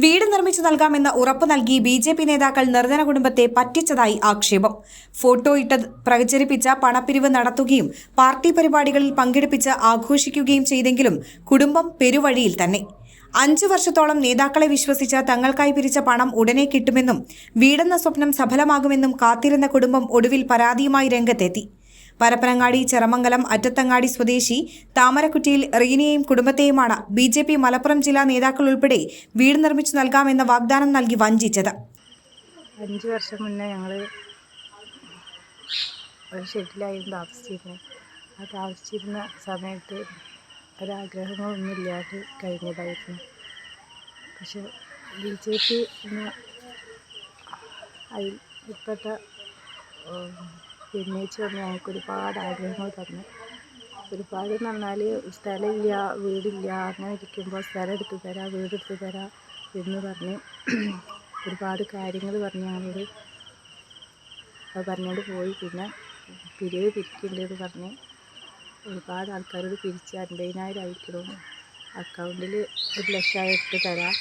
വീട് നിർമ്മിച്ചു നൽകാമെന്ന് ഉറപ്പു നൽകി ബി.ജെ.പി. നേതാക്കൾ നിർധന കുടുംബത്തെ പറ്റിച്ചതായി ആക്ഷേപം. ഫോട്ടോ ഇട്ട് പ്രചരിപ്പിച്ച പണപ്പിരിവ് നടത്തുകയും പാർട്ടി പരിപാടികളിൽ പങ്കെടുപ്പിച്ച് ആഘോഷിക്കുകയും ചെയ്തെങ്കിലും കുടുംബം പെരുവഴിയിൽ തന്നെ. 5 വർഷത്തോളം നേതാക്കളെ വിശ്വസിച്ച് തങ്ങൾക്കായി പിരിച്ച പണം ഉടനെ കിട്ടുമെന്നും വീടെന്ന സ്വപ്നം സഫലമാകുമെന്നും കാത്തിരുന്ന കുടുംബം ഒടുവിൽ പരാതിയുമായി രംഗത്തെത്തി. പരപ്പനങ്ങാടി, ചെറമംഗലം, അറ്റത്തങ്ങാടി സ്വദേശി താമരക്കുറ്റിയിൽ റീനയെയും കുടുംബത്തെയുമാണ് ബി.ജെ.പി. മലപ്പുറം ജില്ലാ നേതാക്കൾ ഉൾപ്പെടെ വീട് നിർമ്മിച്ചു നൽകാമെന്ന വാഗ്ദാനം നൽകി വഞ്ചിച്ചത്. 5 വർഷം മുന്നേ ഞങ്ങൾ ഒരു ഷെഡിലായിരുന്നു താമസിച്ചിരുന്നത്. ആ താമസിച്ചിരുന്ന സമയത്ത് ഒരാഗ്രഹങ്ങളൊന്നുമില്ലാതെ കഴിഞ്ഞതായിരുന്നു. പക്ഷെ ബി.ജെ.പി. അതിൽ ഉൾപ്പെട്ട ഉന്നയിച്ച് വന്ന് ഞങ്ങൾക്ക് ഒരുപാട് ആഗ്രഹങ്ങൾ തന്നു. ഒരുപാട് എന്ന് പറഞ്ഞാൽ സ്ഥലമില്ല, വീടില്ല, അങ്ങനെ ഇരിക്കുമ്പോൾ സ്ഥലം എടുത്തു തരാം, വീടെടുത്ത് തരാം എന്ന് പറഞ്ഞ് ഒരുപാട് കാര്യങ്ങൾ പറഞ്ഞ് ഞങ്ങളോട് അത് പറഞ്ഞുകൊണ്ട് പോയി. പിന്നെ പിരിവ് പിരിക്കുന്നുണ്ടെന്ന് പറഞ്ഞ് ഒരുപാട് ആൾക്കാരോട് പിരിച്ച് 50,000 അയക്കണം, അക്കൗണ്ടിൽ 1,00,000 ഇട്ട് തരാം,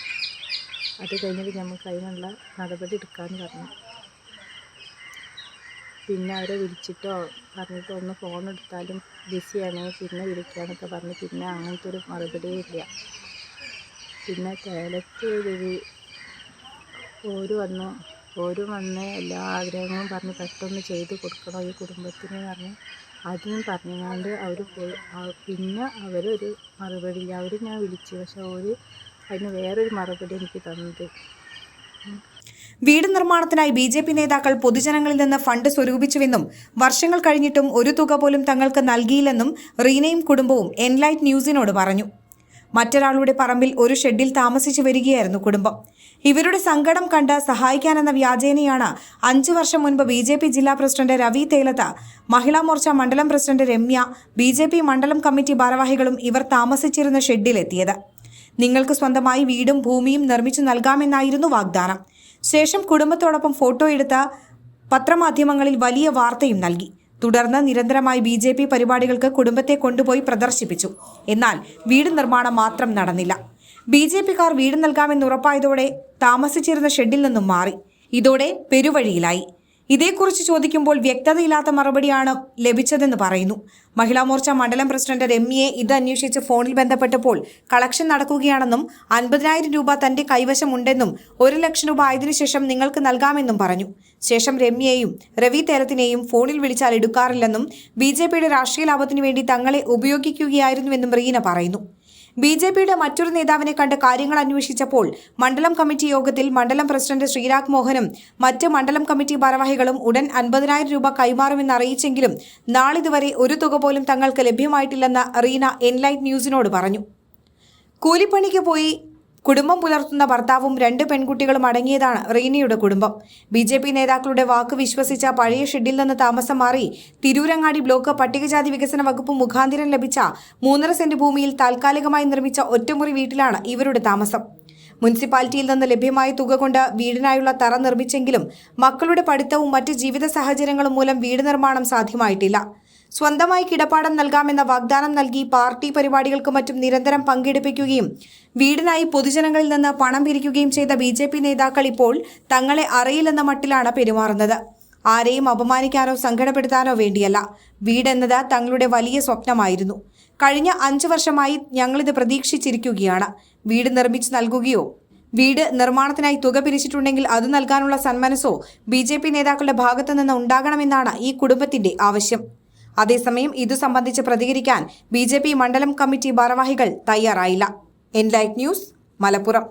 അത് കഴിഞ്ഞിട്ട് നമുക്ക് അതിനുള്ള നടപടി എടുക്കാമെന്ന് പറഞ്ഞു. പിന്നെ അവരെ വിളിച്ചിട്ടോ പറഞ്ഞിട്ടോ ഒന്ന് ഫോൺ എടുത്താലും ബിസിയാണ്, പിന്നെ വിളിക്കാനൊക്കെ പറഞ്ഞ് പിന്നെ അങ്ങനത്തെ ഒരു മറുപടിയേ ഇല്ല. പിന്നെ കേരളത്തിൽ ഓര് വന്ന് എല്ലാ ആഗ്രഹങ്ങളും പറഞ്ഞ് പെട്ടെന്ന് ചെയ്ത് കൊടുക്കണം ഈ കുടുംബത്തിന് പറഞ്ഞ് അതും പറഞ്ഞുകൊണ്ട് അവർ പോയി. പിന്നെ അവരൊരു മറുപടി ഇല്ല. അവർ ഞാൻ വിളിച്ചു, പക്ഷെ അതിന് വേറൊരു മറുപടി എനിക്ക് തന്നത്. വീട് നിർമ്മാണത്തിനായി ബി.ജെ.പി. നേതാക്കൾ പൊതുജനങ്ങളിൽ നിന്ന് ഫണ്ട് സ്വരൂപിച്ചുവെന്നും വർഷങ്ങൾ കഴിഞ്ഞിട്ടും ഒരു തുക പോലും തങ്ങൾക്ക് നൽകിയില്ലെന്നും റീനയും കുടുംബവും എൻലൈറ്റ് ന്യൂസിനോട് പറഞ്ഞു. മറ്റൊരാളുടെ പറമ്പിൽ ഒരു ഷെഡിൽ താമസിച്ചു വരികയായിരുന്നു കുടുംബം. ഇവരുടെ സങ്കടം കണ്ട് സഹായിക്കാനെന്ന വ്യാജേനയാണ് 5 വർഷം മുൻപ് ബി.ജെ.പി. ജില്ലാ പ്രസിഡന്റ് രവി തേലത്ത്, മഹിളാ മോർച്ച മണ്ഡലം പ്രസിഡന്റ് രമ്യ, ബി.ജെ.പി. മണ്ഡലം കമ്മിറ്റി ഭാരവാഹികളും ഇവർ താമസിച്ചിരുന്ന ഷെഡിലെത്തിയത്. നിങ്ങൾക്ക് സ്വന്തമായി വീടും ഭൂമിയും നിർമ്മിച്ചു നൽകാമെന്നായിരുന്നു വാഗ്ദാനം. ശേഷം കുടുംബത്തോടൊപ്പം ഫോട്ടോ എടുത്ത പത്രമാധ്യമങ്ങളിൽ വലിയ വാർത്തയും നൽകി. തുടർന്ന് നിരന്തരമായി ബി.ജെ.പി. പരിപാടികൾക്ക് കുടുംബത്തെ കൊണ്ടുപോയി പ്രദർശിപ്പിച്ചു. എന്നാൽ വീട് നിർമ്മാണം മാത്രം നടന്നില്ല. ബി.ജെ.പിക്കാർ വീട് നൽകാമെന്ന് ഉറപ്പായതോടെ താമസിച്ചിരുന്ന ഷെഡിൽ നിന്നും മാറി. ഇതോടെ പെരുവഴിയിലായി. ഇതേക്കുറിച്ച് ചോദിക്കുമ്പോൾ വ്യക്തതയില്ലാത്ത മറുപടിയാണ് ലഭിച്ചതെന്ന് പറയുന്നു. മഹിളാ മോർച്ച മണ്ഡലം പ്രസിഡന്റ് രമ്യയെ ഇത് അന്വേഷിച്ച് ഫോണിൽ ബന്ധപ്പെട്ടപ്പോൾ കളക്ഷൻ നടക്കുകയാണെന്നും 50,000 രൂപ തന്റെ കൈവശമുണ്ടെന്നും 1,00,000 രൂപ ആയതിനു ശേഷം നിങ്ങൾക്ക് നൽകാമെന്നും പറഞ്ഞു. ശേഷം രമ്യയെയും രവി തേലത്തിനെയും ഫോണിൽ വിളിച്ചാൽ എടുക്കാറില്ലെന്നും ബി.ജെ.പിയുടെ രാഷ്ട്രീയ ലാഭത്തിനു വേണ്ടി തങ്ങളെ ഉപയോഗിക്കുകയായിരുന്നുവെന്നും റീന പറയുന്നു. ബി.ജെ.പിയുടെ മറ്റൊരു നേതാവിനെ കണ്ട് കാര്യങ്ങൾ അന്വേഷിച്ചപ്പോൾ മണ്ഡലം കമ്മിറ്റി യോഗത്തിൽ മണ്ഡലം പ്രസിഡന്റ് ശ്രീരാഗ് മോഹനും മറ്റ് മണ്ഡലം കമ്മിറ്റി ഭാരവാഹികളും ഉടൻ 50,000 രൂപ കൈമാറുമെന്ന് അറിയിച്ചെങ്കിലും നാളിതുവരെ ഒരു തുക പോലും തങ്ങൾക്ക് ലഭ്യമായിട്ടില്ലെന്ന് റീന എൻലൈറ്റ് ന്യൂസിനോട് പറഞ്ഞു. കൂലിപ്പണിക്ക് പോയി കുടുംബം പുലർത്തുന്ന ഭർത്താവും 2 പെൺകുട്ടികളും അടങ്ങിയതാണ് റീനയുടെ കുടുംബം. ബി.ജെ.പി. നേതാക്കളുടെ വാക്ക് വിശ്വസിച്ച പഴയ ഷെഡിൽ നിന്ന് താമസം മാറി തിരൂരങ്ങാടി ബ്ലോക്ക് പട്ടികജാതി വികസന വകുപ്പ് മുഖാന്തിരം ലഭിച്ച 3.5 സെന്റ് ഭൂമിയിൽ താൽക്കാലികമായി നിർമ്മിച്ച ഒറ്റമുറി വീട്ടിലാണ് ഇവരുടെ താമസം. മുനിസിപ്പാലിറ്റിയിൽ നിന്ന് ലഭ്യമായ തുക കൊണ്ട് വീടിനായുള്ള തറ നിർമ്മിച്ചെങ്കിലും മക്കളുടെ പഠിത്തവും മറ്റ് ജീവിത സാഹചര്യങ്ങളും മൂലം വീട് നിർമ്മാണം സാധ്യമായിട്ടില്ല. സ്വന്തമായി കിടപ്പാടം നൽകാമെന്ന വാഗ്ദാനം നൽകി പാർട്ടി പരിപാടികൾക്ക് മറ്റും നിരന്തരം പങ്കെടുപ്പിക്കുകയും വീടിനായി പൊതുജനങ്ങളിൽ നിന്ന് പണം പിരിക്കുകയും ചെയ്ത ബി.ജെ.പി. നേതാക്കൾ ഇപ്പോൾ തങ്ങളെ അറിയില്ലെന്ന മട്ടിലാണ് പെരുമാറുന്നത്. ആരെയും അപമാനിക്കാനോ സങ്കടപ്പെടുത്താനോ വേണ്ടിയല്ല. വീടെന്നത് തങ്ങളുടെ വലിയ സ്വപ്നമായിരുന്നു. കഴിഞ്ഞ 5 വർഷമായി ഞങ്ങളിത് പ്രതീക്ഷിച്ചിരിക്കുകയാണ്. വീട് നിർമ്മിച്ചു നൽകുകയോ വീട് നിർമ്മാണത്തിനായി തുക പിരിച്ചിട്ടുണ്ടെങ്കിൽ അത് നൽകാനുള്ള സന്മനസ്സോ ബി.ജെ.പി. നേതാക്കളുടെ ഭാഗത്തുനിന്ന് ഉണ്ടാകണമെന്നാണ് ഈ കുടുംബത്തിന്റെ ആവശ്യം. അതേസമയം ഇതു സംബന്ധിച്ച് പ്രതികരിക്കാൻ ബി.ജെ.പി. മണ്ഡലം കമ്മിറ്റി ഭാരവാഹികൾ തയ്യാറായില്ല. Enlight news, Malappuram.